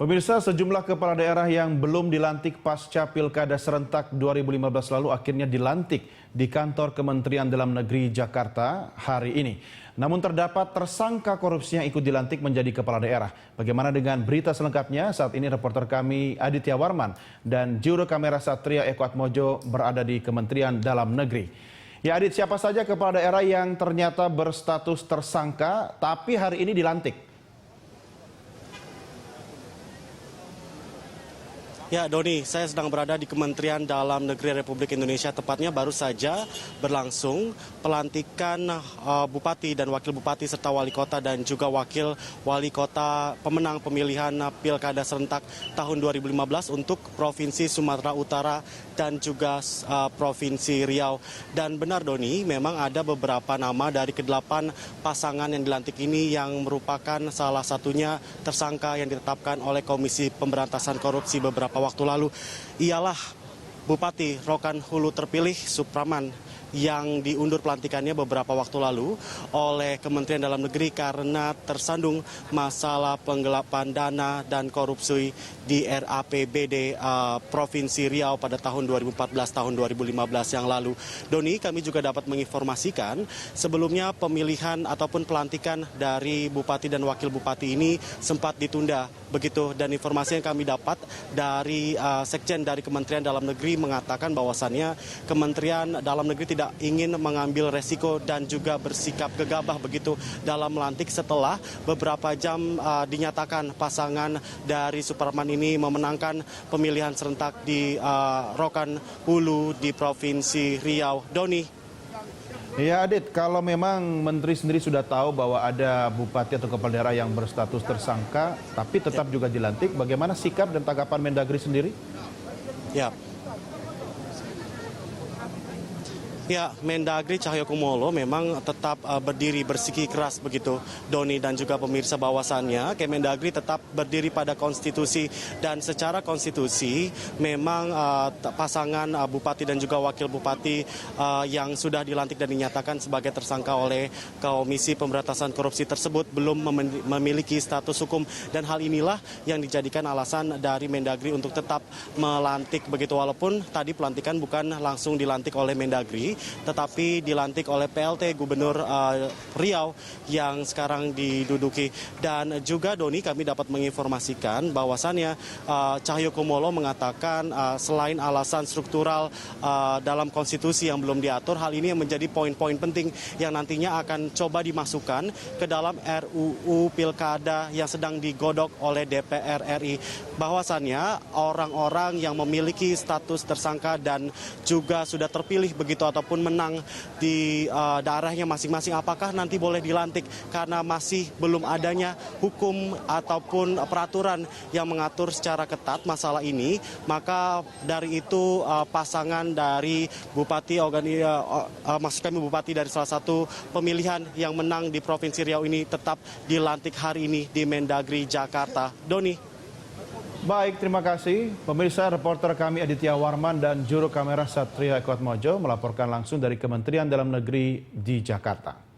Pemirsa, sejumlah kepala daerah yang belum dilantik pasca Pilkada serentak 2015 lalu akhirnya dilantik di kantor Kementerian Dalam Negeri Jakarta hari ini. Namun terdapat tersangka korupsi yang ikut dilantik menjadi kepala daerah. Bagaimana dengan berita selengkapnya? Saat ini reporter kami Aditya Warman dan juru kamera Satria Eko Atmojo berada di Kementerian Dalam Negeri. Ya Adit, siapa saja kepala daerah yang ternyata berstatus tersangka tapi hari ini dilantik? Ya Doni, saya sedang berada di Kementerian Dalam Negeri Republik Indonesia. Tepatnya baru saja berlangsung pelantikan Bupati dan Wakil Bupati serta Wali Kota dan juga Wakil Wali Kota pemenang pemilihan Pilkada serentak tahun 2015 untuk Provinsi Sumatera Utara dan juga Provinsi Riau. Dan benar Doni, memang ada beberapa nama dari ke-8 pasangan yang dilantik ini yang merupakan salah satunya tersangka yang ditetapkan oleh Komisi Pemberantasan Korupsi beberapa waktu lalu. Ialah Bupati Rokan Hulu terpilih Supraman yang diundur pelantikannya beberapa waktu lalu oleh Kementerian Dalam Negeri karena tersandung masalah penggelapan dana dan korupsi di RAPBD Provinsi Riau pada tahun 2014 tahun 2015 yang lalu. Doni, kami juga dapat menginformasikan sebelumnya pemilihan ataupun pelantikan dari Bupati dan Wakil Bupati ini sempat ditunda begitu, dan informasi yang kami dapat dari Sekjen dari Kementerian Dalam Negeri mengatakan bahwasannya Kementerian Dalam Negeri tidak ingin mengambil resiko dan juga bersikap gegabah begitu dalam melantik setelah beberapa jam dinyatakan pasangan dari Supraman ini memenangkan pemilihan serentak di Rokan Hulu di Provinsi Riau. Doni. Ya Adit, kalau memang Menteri sendiri sudah tahu bahwa ada bupati atau kepala daerah yang berstatus tersangka tapi tetap juga dilantik, bagaimana sikap dan tanggapan Mendagri sendiri? Ya, Mendagri Cahyokumolo memang tetap berdiri bersikeras begitu, Doni dan juga pemirsa, bahwasannya Kemendagri tetap berdiri pada konstitusi, dan secara konstitusi memang pasangan bupati dan juga wakil bupati yang sudah dilantik dan dinyatakan sebagai tersangka oleh Komisi Pemberantasan Korupsi tersebut belum memiliki status hukum, dan hal inilah yang dijadikan alasan dari Mendagri untuk tetap melantik begitu, walaupun tadi pelantikan bukan langsung dilantik oleh Mendagri tetapi dilantik oleh PLT Gubernur Riau yang sekarang diduduki. Dan juga Doni, kami dapat menginformasikan bahwasannya Cahyokumolo mengatakan selain alasan struktural dalam konstitusi yang belum diatur, hal ini yang menjadi poin-poin penting yang nantinya akan coba dimasukkan ke dalam RUU Pilkada yang sedang digodok oleh DPR RI. Bahwasannya orang-orang yang memiliki status tersangka dan juga sudah terpilih begitu ataupun menang di daerahnya masing-masing, apakah nanti boleh dilantik, karena masih belum adanya hukum ataupun peraturan yang mengatur secara ketat masalah ini. Maka dari itu pasangan dari Bupati Bupati dari salah satu pemilihan yang menang di Provinsi Riau ini tetap dilantik hari ini di Mendagri Jakarta. Doni. Baik, terima kasih. Pemirsa, reporter kami Aditya Warman dan juru kamera Satria Eko Atmojo melaporkan langsung dari Kementerian Dalam Negeri di Jakarta.